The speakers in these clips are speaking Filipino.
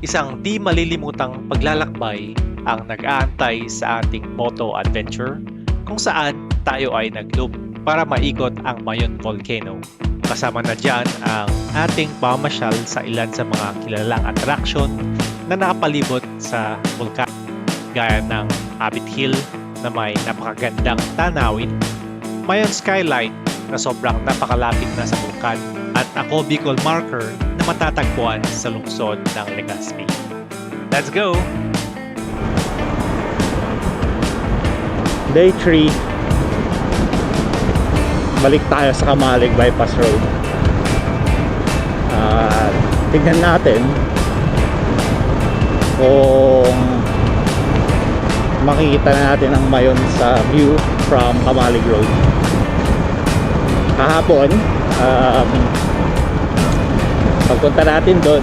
isang di malilimutang paglalakbay ang nag-aantay sa ating moto adventure kung saan tayo ay nag-loop para maikot ang Mayon Volcano. Kasama na dyan ang ating pamasyal sa ilan sa mga kilalang attraction na nakapalibot sa bulkan gaya ng Abbot Hill na may napakagandang tanawin, Mayon Skyline na sobrang napakalapit na sa bulkan at Ako Bicol Marker na matatagpuan sa lungsod ng Legazpi. Let's go! Day 3, balik tayo sa Kamalig Bypass Road. Tignan natin kung makikita na natin ang Mayon sa view from Kamalig Road. Kahapon, pagpunta natin doon,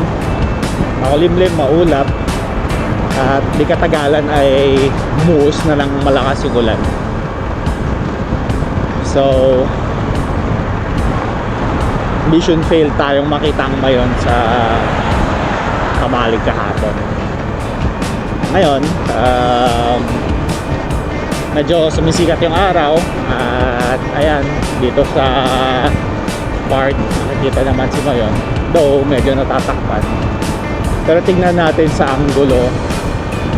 makulimlim, maulap, at di katagalan ay bumuhos na ng malakas yung ulan. So mission fail tayong makita ang Mayon sa Kamalig kahapon. Ngayon, medyo sumisikat yung araw at ayan, dito sa part nakikita naman si Mayon, though medyo natatakpan. Pero tingnan natin sa anggulo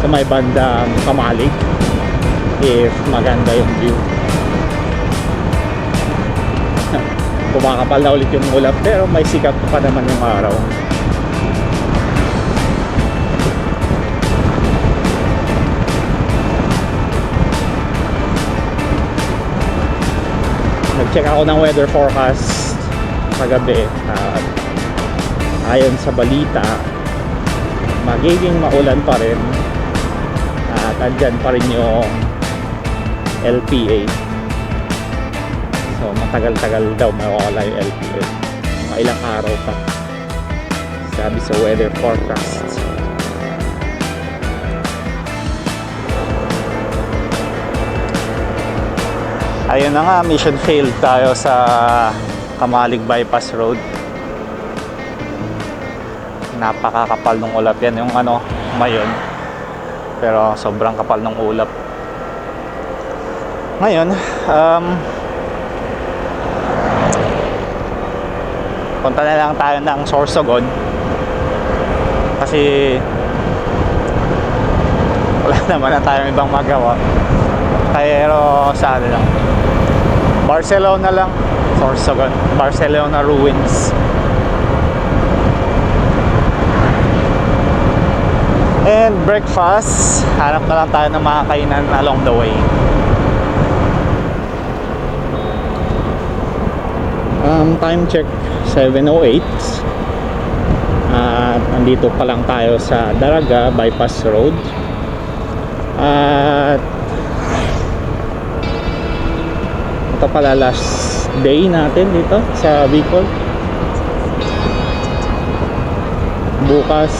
sa may bandang Kamalig if maganda yung view. Kumakapal na ulit yung ulap pero may sikat pa naman yung araw. Nag-check ako ng weather forecast kagabi at ayon sa balita magiging maulan pa rin at andyan pa rin yung LPA. So matagal-tagal daw mawawala yung LPA, mga ilang araw pa sabi sa weather forecast. Ayun na nga, mission failed tayo sa Kamalig Bypass Road. Napakakapal ng ulap yan, yung Mayon, pero sobrang kapal ng ulap. Ngayon, punta na lang tayo ng Sorsogon kasi wala naman na tayong ibang magawa. Pero sa lang, Barcelona lang, Sorsogon, Barcelona Ruins. And breakfast, hanap na lang tayo ng mga kainan along the way. Time check 7:08 at nandito pa lang tayo sa Daraga Bypass Road. At ito pala last day natin dito sa Bicol. Bukas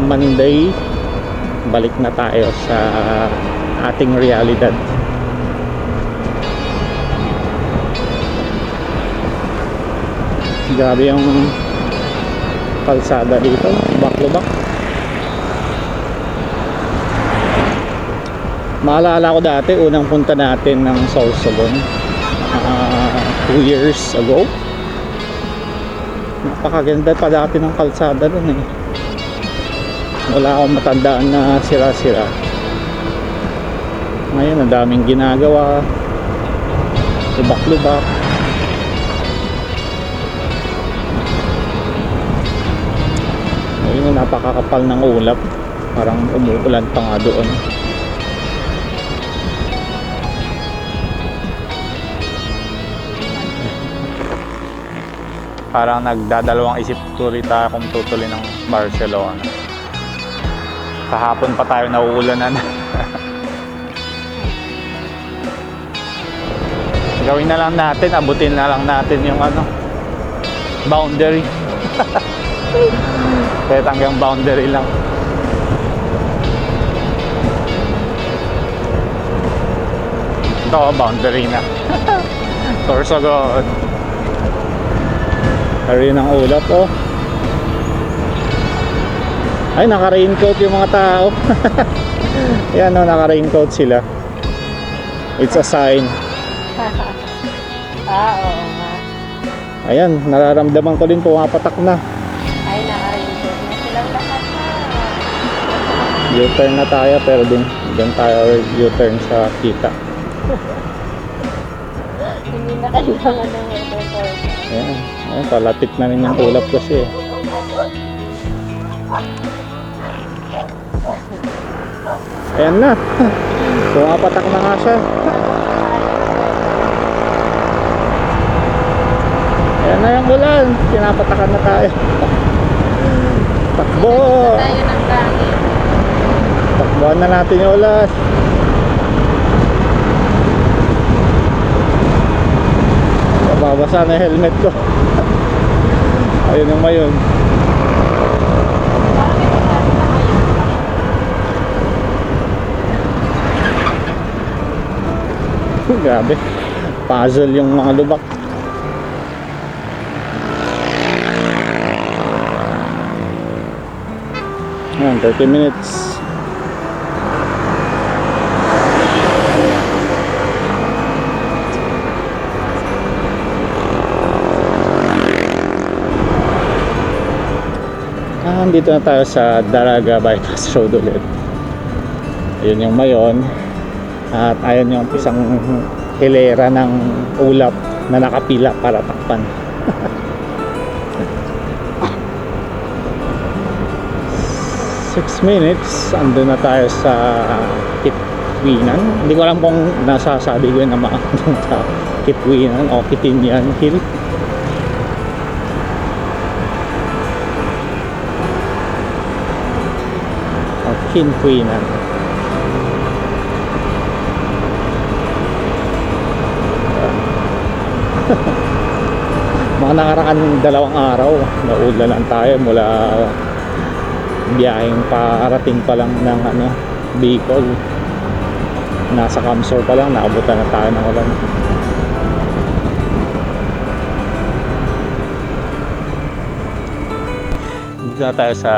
Monday, balik na tayo sa ating realidad. Grabe yung kalsada dito, lubak-lubak. Maalala ko dati, unang punta natin ng Sorsogon 2 years ago. Napakaganda pa dati ng kalsada dun eh. Wala akong matandaan na sira-sira. Ngayon, ang daming ginagawa, lubak-lubak. Ngayon, napakakapal ng ulap. Parang umuulan pa nga doon. Parang nagdadalawang isip tuloy tayo kung tutuloy ng Barcelona. Kahapon pa tayo nauulanan. Gawin na lang natin, abutin na lang natin yung boundary. Kahit hanggang boundary lang. Ito, boundary na. Sorsogon. Pero yun ang ulap, oh. Ay, naka-raincoat yung mga tao. Ayan, no, naka-raincoat sila. It's a sign. Oo nga. Ayan, nararamdaman ko din pumapatak na. Ay, naka-raincoat na silang lahat na. U-turn na tayo, pero din tayo U-turn sa kita. Hindi na kailangan ng weather forecast. Ayan, ayan, palapit na rin yung ulap kasi. Ayan na. Pumapatak na nga siya. Ayan na yung ulan. Pinapatakan na tayo. Takbo! Tayo ng langit. Takbuhan na natin yung ulan. Mababasa na yung helmet ko. Ayun yung mayon. Bakit ang lahat na kayo? Grabe. Puzzle yung mga lubak. Ayan, 30 minutes. Dito na tayo sa Daraga Bypass Road ulit. Ayun yung mayon. At ayun yung isang hilera ng ulap na nakapila para takpan. 6 minutes, andun na tayo sa Kitwinan. Hindi ko alam kung nasasabi ko yun na maandun sa Kitwinan o Kitinian Hill. O Kitwinan. Mga nakaraan 2 araw, naulanan tayo mula biyaheng parating pa lang ng Bicol. Nasa Camsor pa lang, naabutan na tayo ng ulan. Dito na tayo sa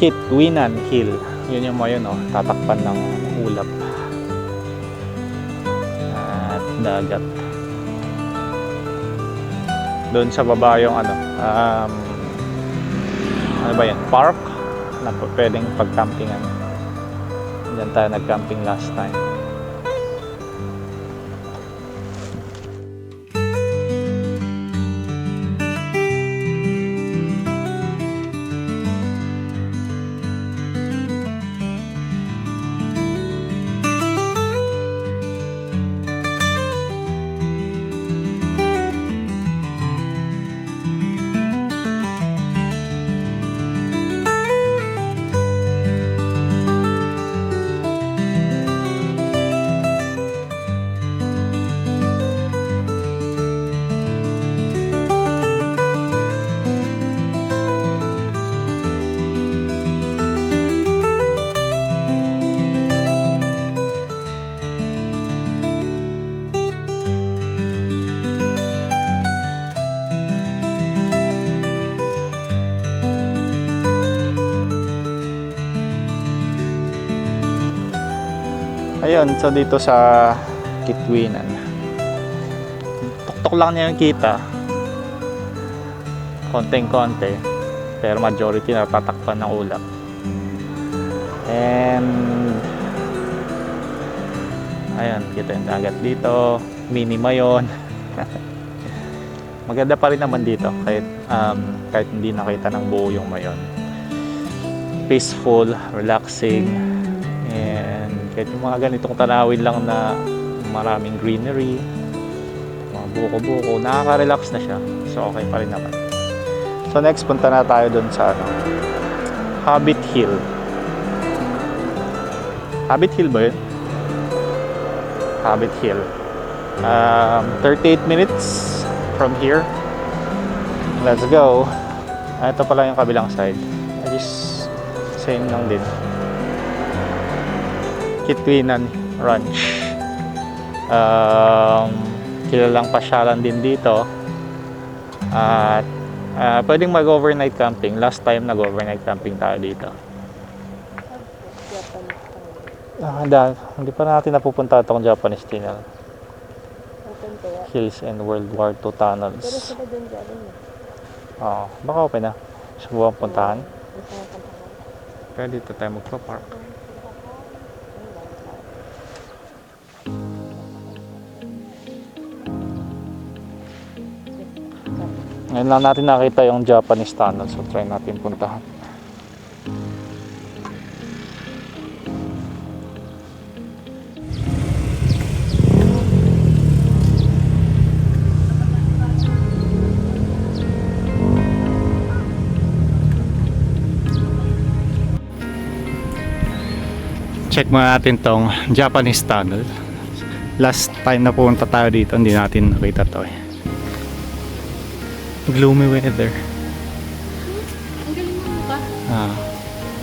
Kitwinan Hill. Yun yung mayon, tatakpan ng ulap at dagat. Doon sa baba yung ano ba yan? Park na pwedeng pag-campingan. Diyan tayo nag-camping last time. Ayun, so dito sa Kitwinan, tuktok lang niya yung kita, konting-konti, pero majority natatakpan ng ulap. And ayun, kita yung dagat dito, minima yun. Maganda pa rin naman dito kahit hindi nakita ng buo yung mayon. Peaceful, relaxing, and kahit yung mga ganitong tanawin lang na maraming greenery, mga buko-buko, nakaka-relax na siya. So okay pa rin naman. So next, punta na tayo dun sa Hobbit Hill. Hobbit Hill ba yun? Hobbit Hill. 38 minutes from here. Let's go. Ito pala yung kabilang side. Just same lang din. Kitwinan Ranch. Kilalang pasyalan din dito. At pwedeng mag-overnight camping. Last time nag-overnight camping tayo dito. Hindi pa natin napupunta itong Japanese Tunnel. Open kaya. Hills and World War II tunnels. Pero sila dun galing eh. Oo, baka open na. Subukan puntahan. Gusto mo puntahan? Kaya dito tayo magpa-park. Ngayon lang natin nakita yung Japanese tunnel, so try natin puntahan. Check muna natin tong Japanese tunnel. Last time na pumunta tayo dito, hindi natin nakita to eh. Gloomy weather. Ang galing mo ba?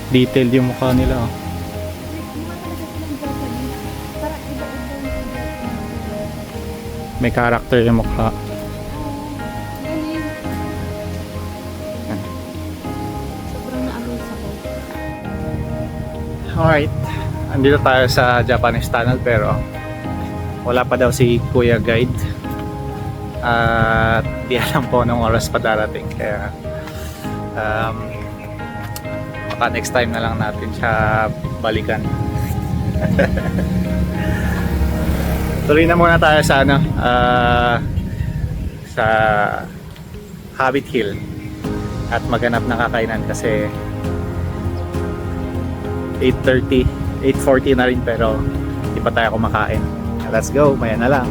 Detailed yung mukha nila oh. May character yung mukha. Sobrang na-amaze ako. Alright, andito tayo sa Japanese tunnel pero wala pa daw si Kuya Guide. At di alam po anong oras pa darating, kaya baka next time na lang natin siya balikan. Tuloy na muna tayo sa sa Hobbit Hill at maghanap ng kakainan kasi 8:30, 8:40 na rin pero hindi pa tayo kumakain. Let's go, maya na lang.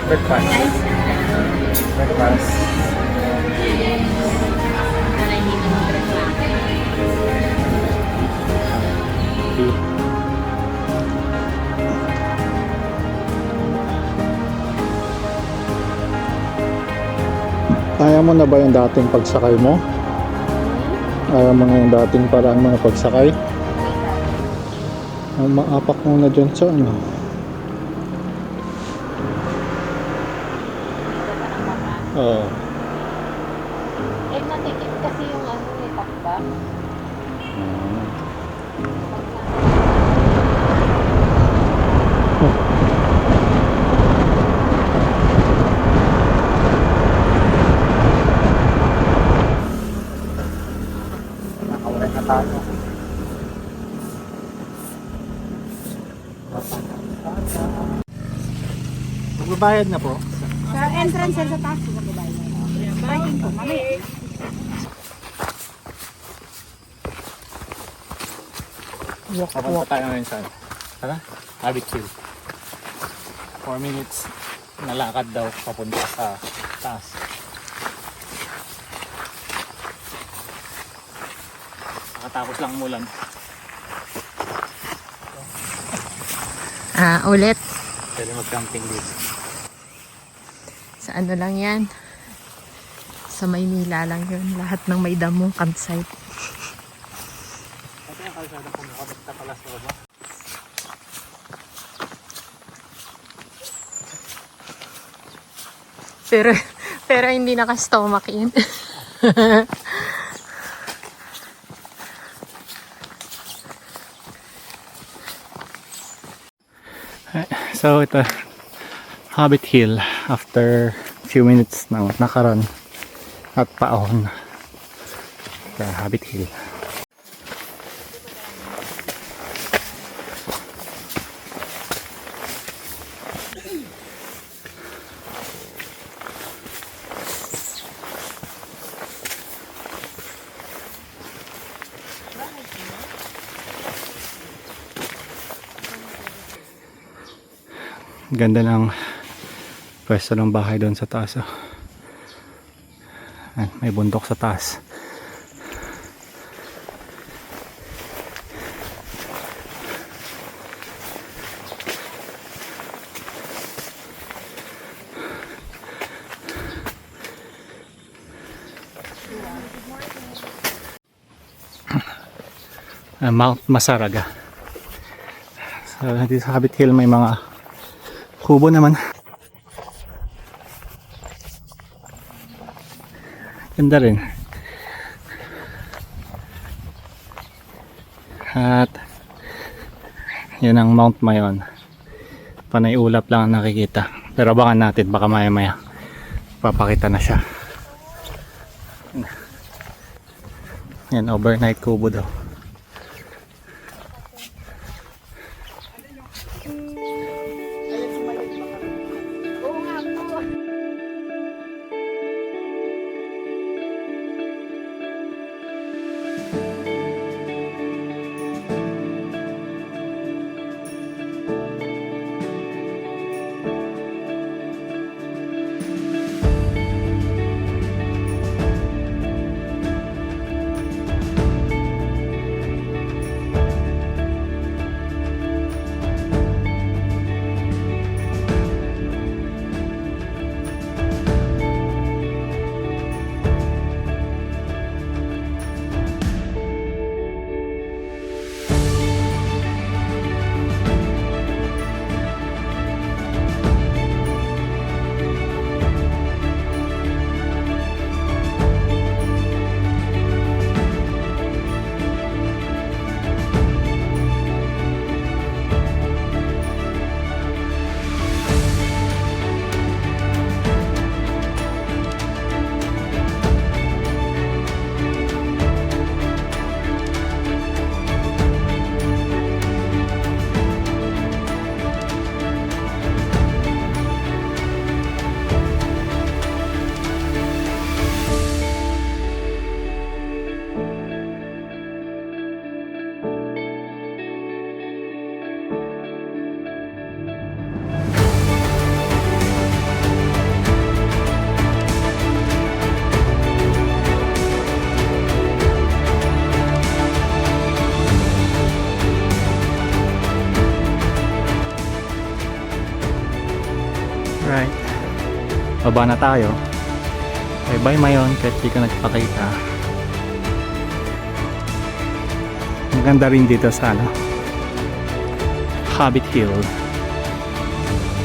Breakfast. Breakfast. Ayaw mo na ba yung dating pagsakay mo? Ayaw mo na yung dating parang mga pagsakay? Maapak mo na dyan sa ano? Oo. Eh, natikip kasi yung ano eh, takba. Nakawala na tayo. Magbabayad na po. Sa entrance sa taas sa babae. Parking po, mami. Papunta tayo ngayon saan? Tara, Hobbit Hill. 4 minutes na lakad daw papunta sa taas. Nakatapos lang umulan. Ulit. Pwede mag-camping dito. Sa ano lang yan? Sa Maynila lang yun. Lahat ng may damong campsite. Ito yung kalsada kung nakabagta pala sa baba. Pero hindi naka-stomach in. So ito, Hobbit Hill after few minutes ng nakaran at paahon sa Hobbit Hill. Ganda ng pwesto ng bahay doon sa taas. Oh. Ayan, may bundok sa taas. Mount Masaraga. So, dito sa Habit Hill may mga kubo naman. Ganda rin. At yan ang Mount Mayon. Panay ulap lang ang nakikita. Pero abangan natin, baka maya maya papakita na siya. Yan, overnight kubo daw. Right. Baba na tayo. Bye-bye Mayon kahit di ka nagpakita. Ang ganda rin dito sa Habit Hill.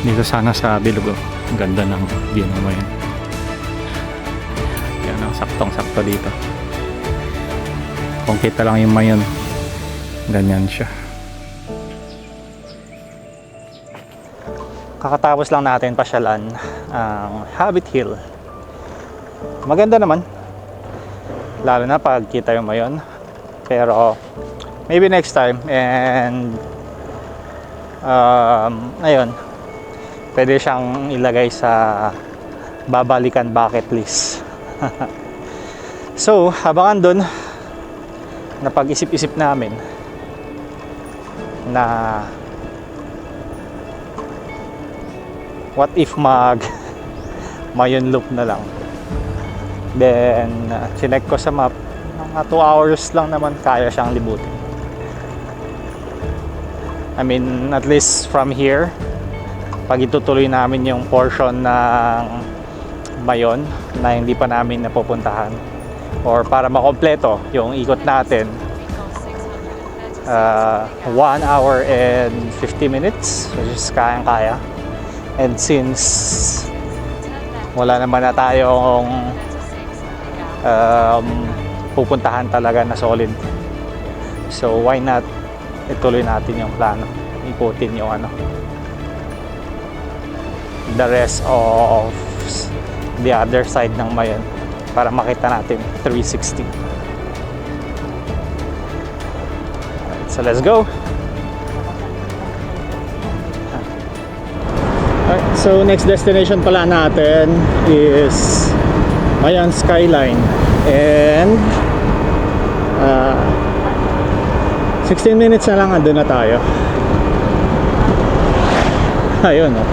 Dito sana sa Bilog. Ang ganda ng view ng Mayon. Yan ang saktong-sakto dito. Kung kita lang yung Mayon, ganyan siya. Kakatapos lang natin pasyalan ang Habit Hill. Maganda naman. Lalo na pag kita yung Mayon. Pero maybe next time. And ayun, pwede siyang ilagay sa babalikan bucket list. So, abangan dun, napag-isip-isip namin na what if Mayon loop na lang. Then chinek ko sa map, mga 2 hours lang naman kaya siyang libutin. I mean, at least from here, pag itutuloy namin yung portion ng Mayon na hindi pa namin napupuntahan, or para makompleto yung ikot natin, 1 hour and 50 minutes, which is kayang-kaya. And since wala naman na tayong pupuntahan talaga na solid, so why not ituloy natin yung plano, ikutin yung the rest of the other side ng Mayon para makita natin 360. Alright, so let's go. Alright, so next destination pala natin is Mayon Skyline, and 16 minutes na lang andun na tayo. Ayun, oh.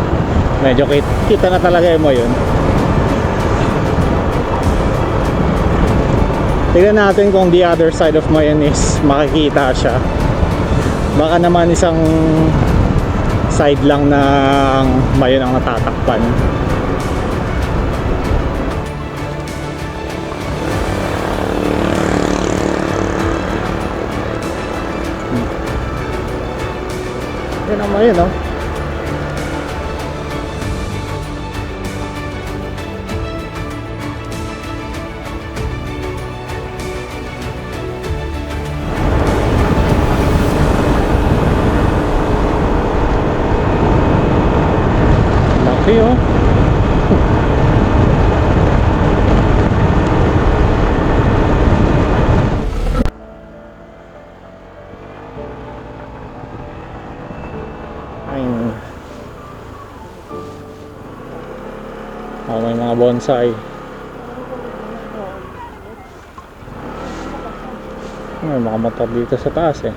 Medyo kita na talaga mo yun. Tignan natin kung the other side of Mayon is makikita siya. Baka naman isang side lang ng Mayon ang natatakpan. Yan ang Mayon, oh. Laki, oh. Ayun. Oh, may mga bonsai. May mga motor dito sa taas eh.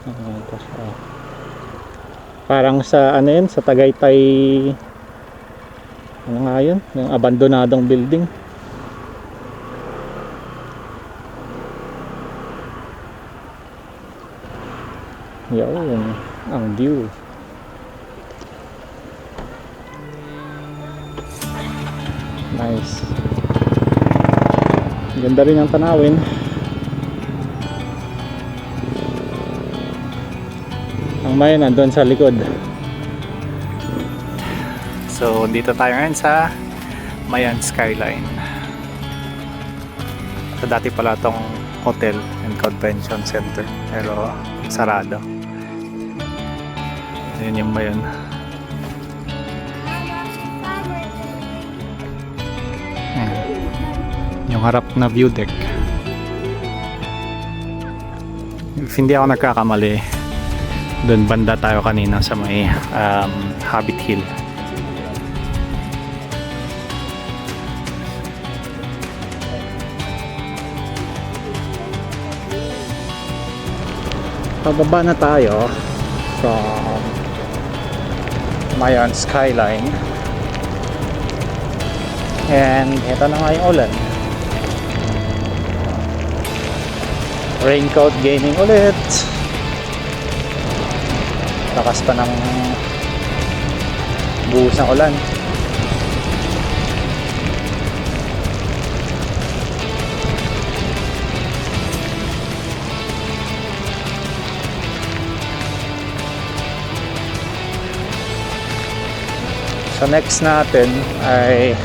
Ito siya. Parang sa ano yun, sa Tagaytay, ano nga yun, yung abandonadong building. Yun, ang view. Nice. Ganda rin ang tanawin. Ang Mayon nandun sa likod. So, dito tayo ngayon sa Mayon Skyline. So, dati pala tong hotel and convention center. Pero, sarado. Ayun yung Mayon. Ayan. Yung harap na view deck. If hindi ako nagkakamali, doon banda tayo kanina sa may Hobbit Hill. Pababa na tayo from Mayon Skyline. And ito na nga yung ulan. Raincoat gaining ulit. Lakas pa ng buhos ng ulan. So next natin ay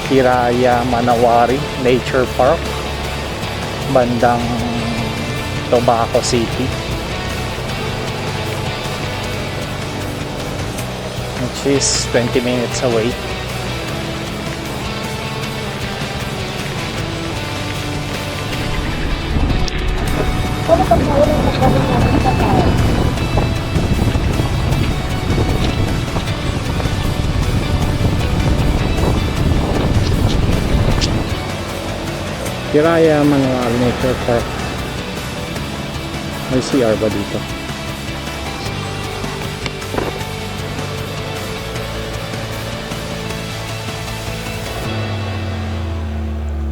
Piraya Manawari Nature Park, bandang Tobaco City, which is 20 minutes away. Piraya Manawari Nature Park. May CR ba dito?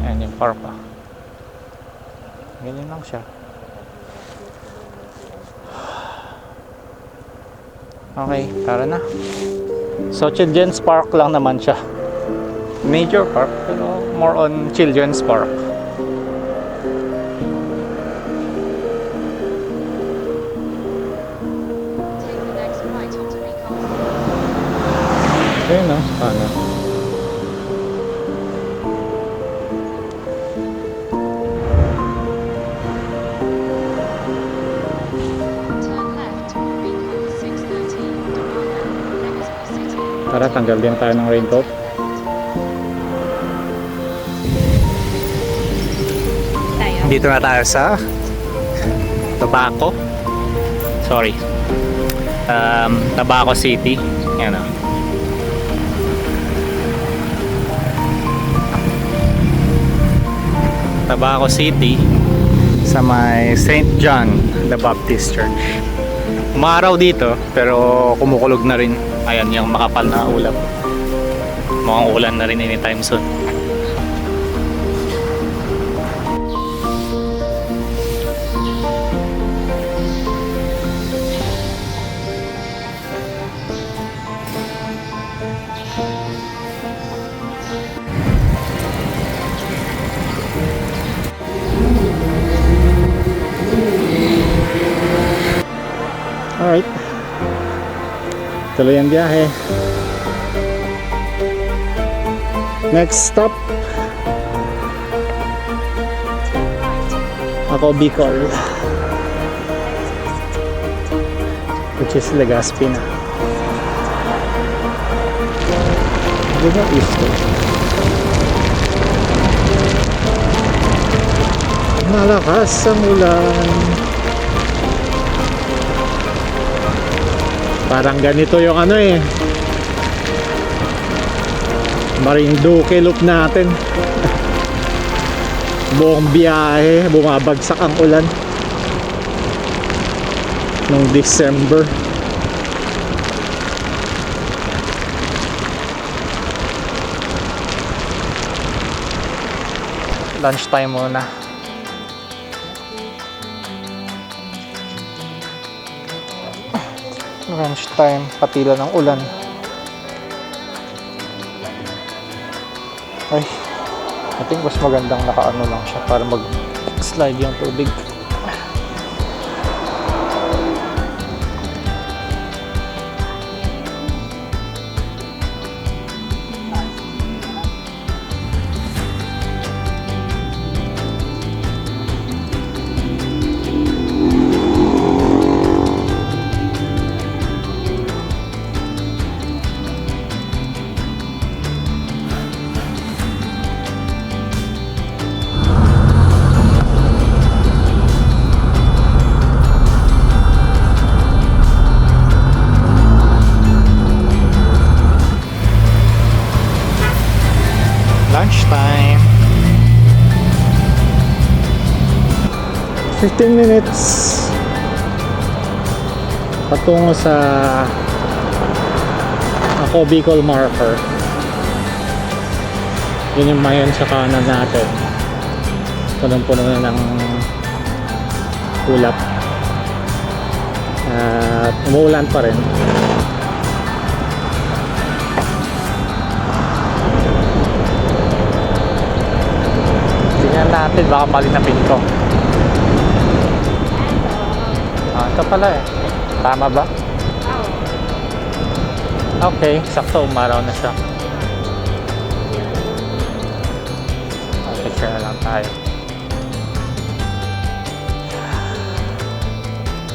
Ayan yung park pa. Ganyan lang siya. Okay, tara na. So Children's Park lang naman siya. Major park, pero more on Children's Park. Ayun na, sana. Tara, tanggal din tayo ng raincoat. Dito na tayo sa Tobaco. Sorry. Tobaco City. Yan o. Tabaco City sa may St. John the Baptist Church. Umaraw dito pero kumukulog na rin. Ayan yung makapal na ulap. Mukhang ulan na rin anytime soon. Alright. Tuloy ang biyahe. Next stop. Ako Bicol. Which is Legazpi na. Diba Easter? Malakas ang ulan. Parang ganito yung ano eh, Marinduque loop natin. Buong biyahe bumabagsak ang ulan nung December. Lunchtime muna. Lunchtime, patila ng ulan. Ay, I think mas magandang nakaano lang siya para mag-slide yung tubig. Lunchtime. 15 minutes patungo sa Ako Bicol marker. Yun yung mayon sa kanan natin. Punong-puno na ng ulap at umuulan pa rin. Tingnan natin, baka mali na pinto. Ito pala eh. Tama ba? Okay, sakto umaraw na siya. Picture na lang tayo.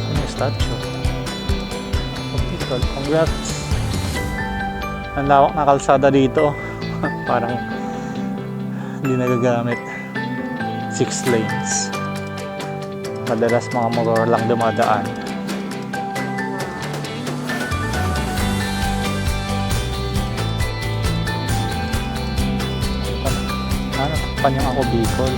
Ano yung statue? Congrats. Ang lawak na kalsada dito. Parang hindi nagagamit. 6 lanes. Madalas mga motor lang dumadaan. Ano? Takpan yung Ako Bicol.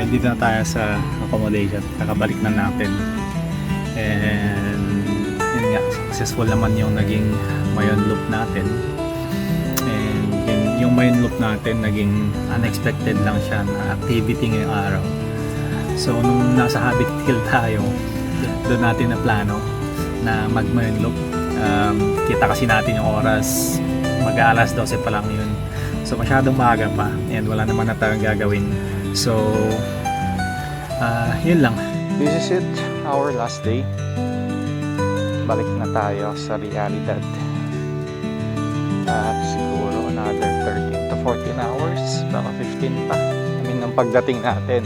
Dito na tayo sa accommodation. Kakabalik na natin. And yun nga, successful naman yung naging Mayon Loop natin. And yung Mayon Loop natin, naging unexpected lang siya na activity ngayong araw. So nung nasa Habit Hill tayo, doon natin na plano na mag Mayon Loop. Kita kasi natin yung oras, mag-alas 12 pa lang yun. So masyadong maaga pa and wala naman na tayong gagawin. So yun lang. This is it, our last day. Balik na tayo sa realidad. At siguro another 13 to 14 hours, baka 15 pa. I mean, nung pagdating natin,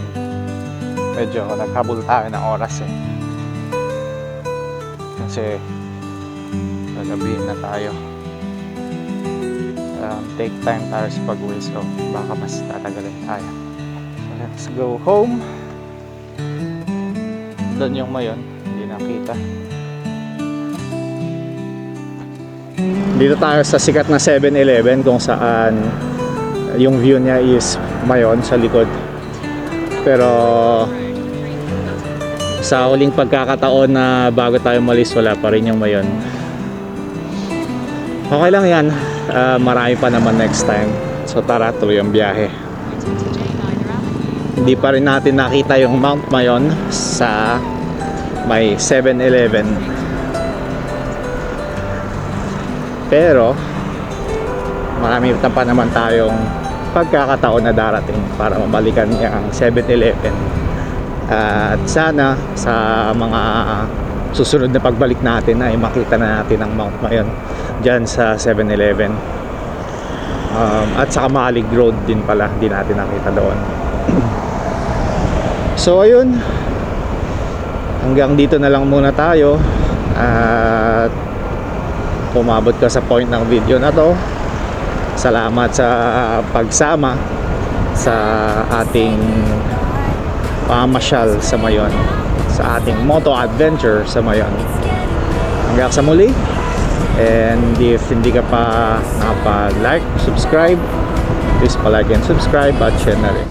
medyo naghabol tayo ng oras eh. Kasi gagabihin na tayo. Take time tayo sa pag-uwi, so baka mas tatagalin tayo. So let's go home. Doon yung Mayon, hindi nakita. Dito tayo sa sikat na 7-Eleven kung saan yung view niya is Mayon sa likod. Pero sa huling pagkakataon na bago tayo malis, wala pa rin yung Mayon. Okay lang yan. Marami pa naman next time. So tara, tuloy ang biyahe. Hindi pa rin natin nakita yung Mount Mayon sa may 7-Eleven. Pero marami pa naman tayong pagkakataon na darating para mabalikan niya ang 7-Eleven. At sana sa mga susunod na pagbalik natin ay makita na natin ang Mount Mayon dyan sa 7-Eleven. At sa Kamalig Road din pala, hindi natin nakita doon. So ayun, hanggang dito na lang muna tayo. At umabot ka sa point ng video na to, salamat sa pagsama sa ating pamasyal sa Mayon, sa ating moto adventure sa Mayon. Hanggang sa muli. And if hindi ka pa nakapag-like, subscribe, please pa-like and subscribe at share na rin.